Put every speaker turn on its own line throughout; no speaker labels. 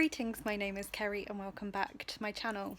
Greetings, my name is Kerry and welcome back to my channel.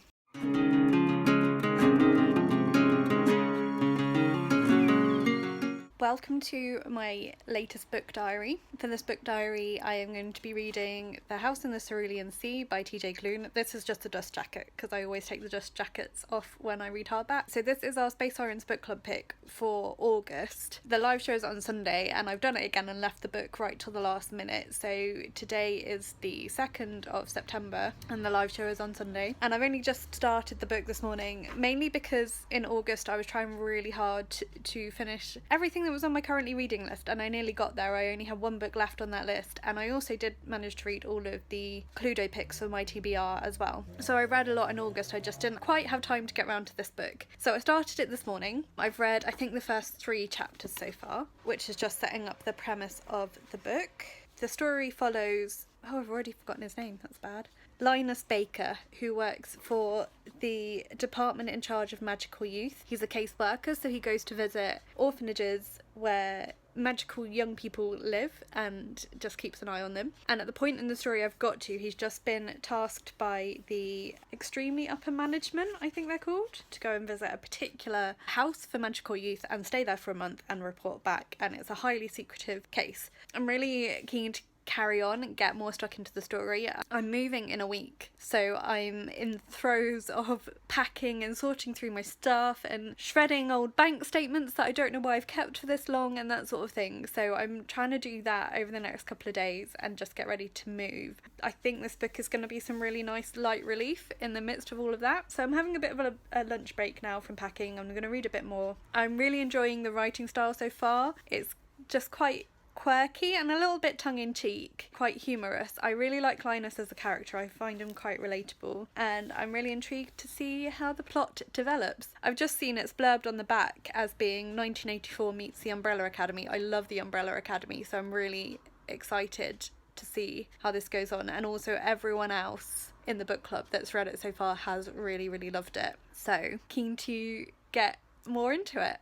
Welcome to my latest book diary. For this book diary I am going to be reading The House in the Cerulean Sea by TJ Klune. This is just a dust jacket because I always take the dust jackets off when I read hardback. So this is our Space Sirens book club pick for August. The live show is on Sunday and I've done it again and left the book right till the last minute. So today is the 2nd of September and the live show is on Sunday. And I've only just started the book this morning, mainly because in August I was trying really hard to finish everything that was on my currently reading list, and I nearly got there. I only had one book left on that list, and I also did manage to read all of the Cluedo picks for my TBR as well. So I read a lot in August, I just didn't quite have time to get around to this book. So I started it this morning. I've read I think the first 3 chapters so far, which is just setting up the premise of the book. The story follows, I've already forgotten his name, that's bad. Linus Baker, who works for the department in charge of magical youth. He's a case worker, so he goes to visit orphanages where magical young people live and just keeps an eye on them. And at the point in the story I've got to, he's just been tasked by the extremely upper management, I think they're called, to go and visit a particular house for magical youth and stay there for a month and report back. And it's a highly secretive case. I'm really keen to carry on and get more stuck into the story. I'm moving in a week, so I'm in the throes of packing and sorting through my stuff and shredding old bank statements that I don't know why I've kept for this long and that sort of thing. So I'm trying to do that over the next couple of days and just get ready to move. I think this book is going to be some really nice light relief in the midst of all of that. So I'm having a bit of a lunch break now from packing. I'm going to read a bit more. I'm really enjoying the writing style so far. It's just quite quirky and a little bit tongue-in-cheek, quite humorous. I really like Linus as a character. I find him quite relatable and I'm really intrigued to see how the plot develops. I've just seen it's blurbed on the back as being 1984 meets the Umbrella Academy. I love the Umbrella Academy, so I'm really excited to see how this goes on, and also everyone else in the book club that's read it so far has really loved it, so keen to get more into it.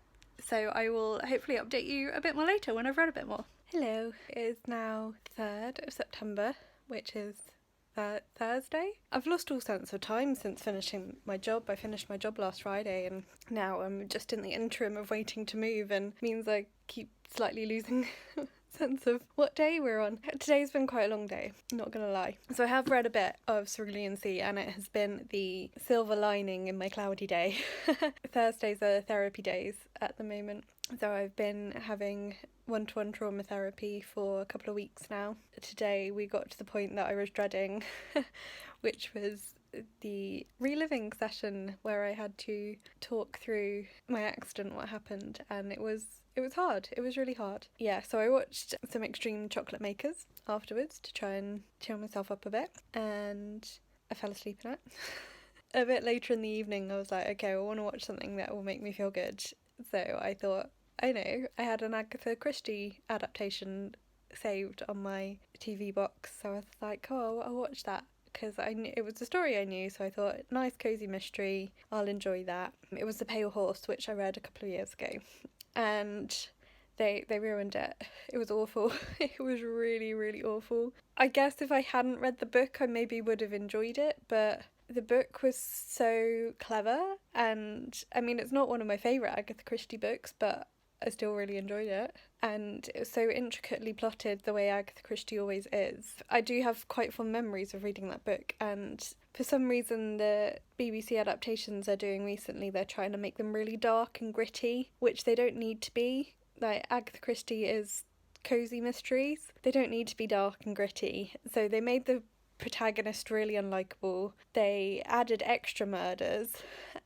So I will hopefully update you a bit more later when I've read a bit more. Hello, it is now 3rd of September, which is Thursday. I've lost all sense of time since finishing my job. I finished my job last Friday and now I'm just in the interim of waiting to move, and means I keep slightly losing sense of what day we're on. Today's been quite a long day, not gonna lie. So I have read a bit of Cerulean Sea and it has been the silver lining in my cloudy day. Thursdays are therapy days at the moment, so I've been having one-to-one trauma therapy for a couple of weeks now. Today we got to the point that I was dreading, which was the reliving session where I had to talk through my accident, what happened, and it was hard. It was really hard. Yeah, so I watched some Extreme Chocolate Makers afterwards to try and cheer myself up a bit, and I fell asleep in it. A bit later in the evening I was like, okay, I want to watch something that will make me feel good. So I thought, I had an Agatha Christie adaptation saved on my TV box, so I was like, oh, I'll watch that, because I knew it was a story I knew, so I thought, nice cozy mystery, I'll enjoy that. It was The Pale Horse, which I read a couple of years ago, and they ruined it. It was awful. It was really awful. I guess if I hadn't read the book I maybe would have enjoyed it, but the book was so clever, and I mean, it's not one of my favourite Agatha Christie books, but I still really enjoyed it, and it was so intricately plotted the way Agatha Christie always is. I do have quite fond memories of reading that book, and for some reason the BBC adaptations they're doing recently, they're trying to make them really dark and gritty, which they don't need to be. Like, Agatha Christie is cosy mysteries. They don't need to be dark and gritty, so they made the protagonist really unlikable. They added extra murders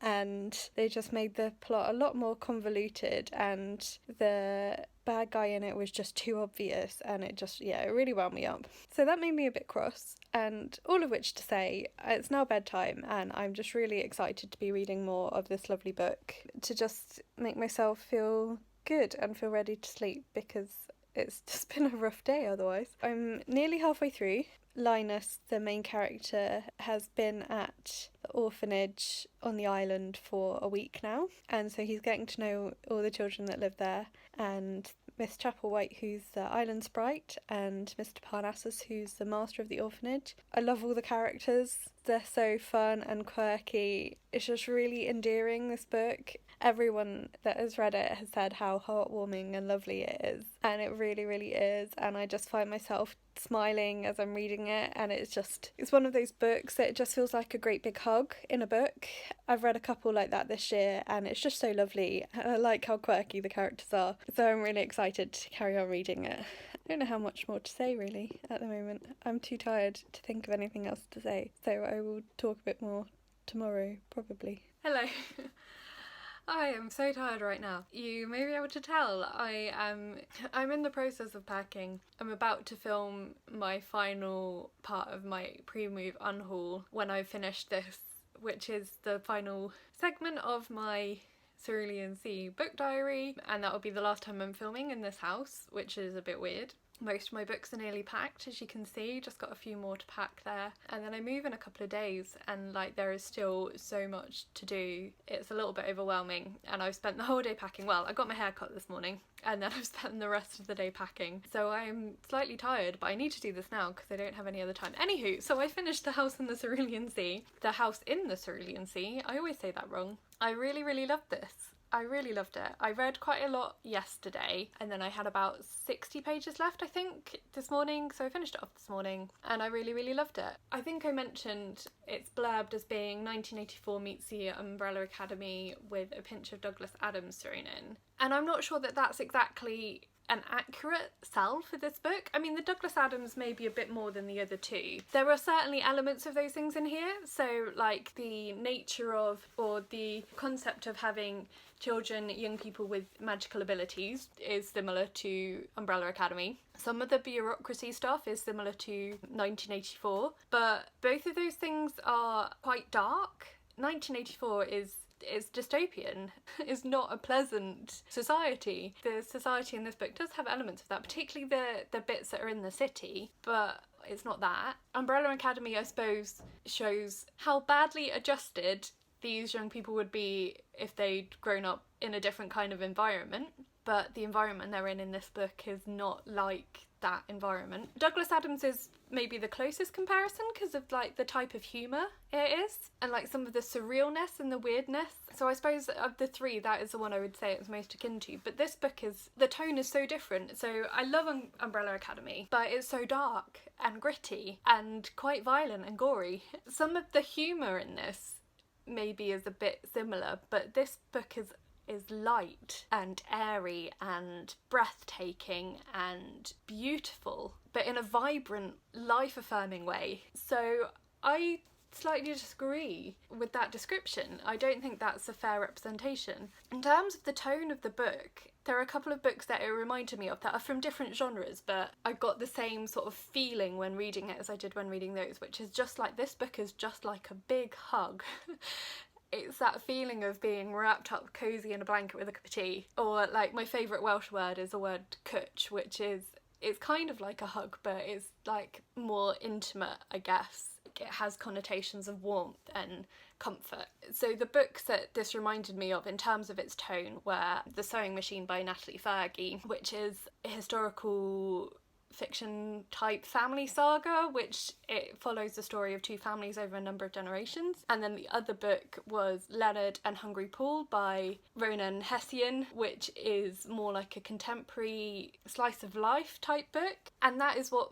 and they just made the plot a lot more convoluted, and the bad guy in it was just too obvious, and it really wound me up. So that made me a bit cross, and all of which to say, it's now bedtime and I'm just really excited to be reading more of this lovely book to just make myself feel good and feel ready to sleep, because it's just been a rough day otherwise. I'm nearly halfway through. Linus, the main character, has been at the orphanage on the island for a week now, and so he's getting to know all the children that live there, and Miss Chapelwhite, who's the island sprite, and Mr. Parnassus, who's the master of the orphanage. I love all the characters. They're so fun and quirky. It's just really endearing, this book. Everyone that has read it has said how heartwarming and lovely it is, and it really, really is. And I just find myself smiling as I'm reading it, and it's one of those books that it just feels like a great big hug in a book. I've read a couple like that this year, and it's just so lovely. I like how quirky the characters are, so I'm really excited to carry on reading it. I don't know how much more to say really at the moment. I'm too tired to think of anything else to say, so I will talk a bit more tomorrow probably. Hello. I am so tired right now. You may be able to tell I'm in the process of packing. I'm about to film my final part of my pre-move unhaul when I finish this, which is the final segment of my Cerulean Sea Book Diary, and that will be the last time I'm filming in this house, which is a bit weird. Most of my books are nearly packed, as you can see, just got a few more to pack there. And then I move in a couple of days, and there is still so much to do. It's a little bit overwhelming, and I've spent the whole day packing. Well, I got my hair cut this morning, and then I've spent the rest of the day packing. So I'm slightly tired, but I need to do this now because I don't have any other time. Anywho, so I finished The House in the Cerulean Sea. The House in the Cerulean Sea. I always say that wrong. I really, really loved this. I really loved it. I read quite a lot yesterday, and then I had about 60 pages left, I think, this morning, so I finished it off this morning, and I really, really loved it. I think I mentioned it's blurbed as being 1984 meets the Umbrella Academy with a pinch of Douglas Adams thrown in, and I'm not sure that that's exactly an accurate sell for this book. I mean, the Douglas Adams may be a bit more than the other two. There are certainly elements of those things in here, so like the nature of, or the concept of having children, young people with magical abilities is similar to Umbrella Academy. Some of the bureaucracy stuff is similar to 1984, but both of those things are quite dark. 1984 is dystopian, is not a pleasant society. The society in this book does have elements of that, particularly the bits that are in the city, but it's not that. Umbrella Academy, I suppose, shows how badly adjusted these young people would be if they'd grown up in a different kind of environment, but the environment they're in this book is not like that environment. Douglas Adams is maybe the closest comparison because of the type of humour it is, and some of the surrealness and the weirdness. So I suppose of the three, that is the one I would say it's most akin to. But this book the tone is so different. So I love Umbrella Academy, but it's so dark and gritty and quite violent and gory. Some of the humour in this maybe is a bit similar, but this book is light and airy and breathtaking and beautiful, but in a vibrant, life-affirming way. So I slightly disagree with that description. I don't think that's a fair representation. In terms of the tone of the book, there are a couple of books that it reminded me of that are from different genres, but I got the same sort of feeling when reading it as I did when reading those, which is just this book is just like a big hug. It's that feeling of being wrapped up cosy in a blanket with a cup of tea. Or my favourite Welsh word is the word cwtch, which it's kind of like a hug, but it's more intimate, I guess. It has connotations of warmth and comfort. So the books that this reminded me of in terms of its tone were The Sewing Machine by Natalie Fergie, which is a historical fiction type family saga, which it follows the story of two families over a number of generations. And then the other book was Leonard and Hungry Paul by Ronan Hessian, which is more like a contemporary slice of life type book. And that is what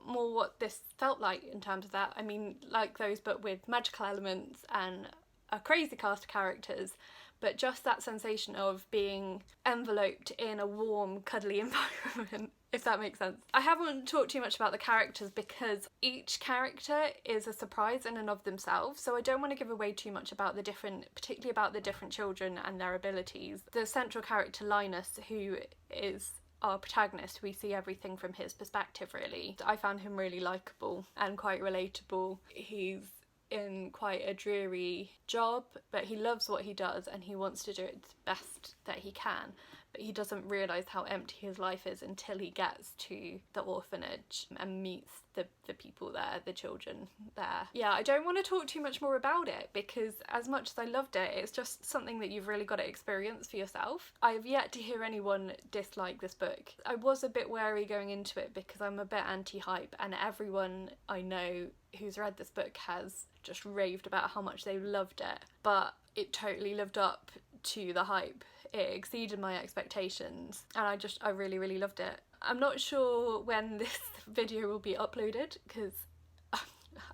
this felt like in terms of that. I mean, like those, but with magical elements and a crazy cast of characters, but just that sensation of being enveloped in a warm, cuddly environment, if that makes sense. I haven't talked too much about the characters because each character is a surprise in and of themselves, so I don't want to give away too much about particularly about the different children and their abilities. The central character, Linus, who is our protagonist, we see everything from his perspective really. I found him really likeable and quite relatable. He's in quite a dreary job, but he loves what he does and he wants to do it the best that he can. but he doesn't realise how empty his life is until he gets to the orphanage and meets the people there, the children there. Yeah, I don't want to talk too much more about it because as much as I loved it, it's just something that you've really got to experience for yourself. I have yet to hear anyone dislike this book. I was a bit wary going into it because I'm a bit anti-hype, and everyone I know who's read this book has just raved about how much they loved it, but it totally lived up to the hype. It exceeded my expectations and I really, really loved it. I'm not sure when this video will be uploaded because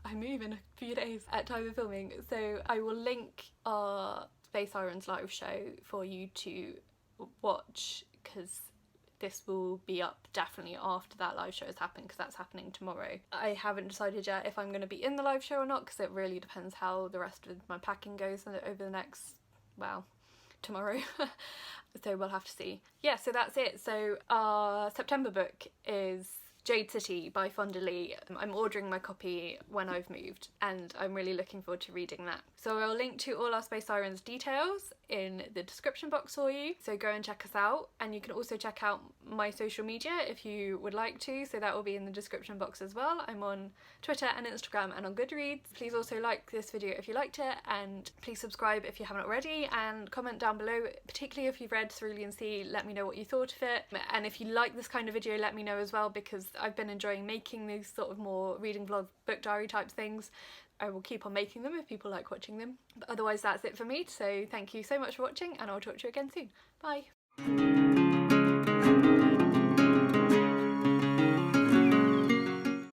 I move in a few days at time of filming, so I will link our Space Sirens live show for you to watch because this will be up definitely after that live show has happened because that's happening tomorrow. I haven't decided yet if I'm going to be in the live show or not because it really depends how the rest of my packing goes over the next, well, tomorrow. So we'll have to see. Yeah, so that's it. So our September book is Jade City by Fonda Lee. I'm ordering my copy when I've moved and I'm really looking forward to reading that. So I'll link to all our Space Sirens details in the description box for you, so go and check us out, and you can also check out my social media if you would like to, so that will be in the description box as well. I'm on Twitter and Instagram and on Goodreads. Please also like this video if you liked it, and please subscribe if you haven't already, and comment down below, particularly if you've read Cerulean Sea, let me know what you thought of it. And if you like this kind of video, let me know as well, because I've been enjoying making these sort of more reading vlog, book diary type things. I will keep on making them if people like watching them. But otherwise that's it for me, so thank you so much for watching and I'll talk to you again soon. Bye!